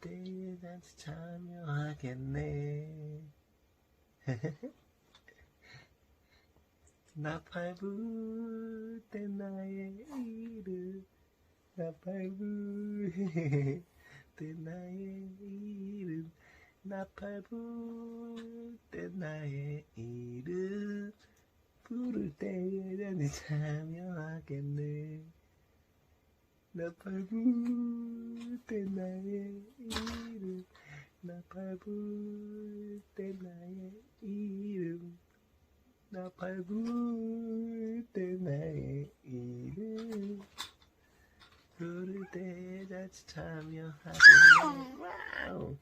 때에 같이 참여하겠네. 나 밟을 때 나의 이름, 나 밟을 때 나의 이름, 나 밟을 때 나의 이름, 부를 때에 같이 참여하겠네. 나 밟을 때 나의 이름, 나 밟을 때 나의 이름, 나 밟을 때 나의 이름, 부를 때 같이 참여하겠네. 와우.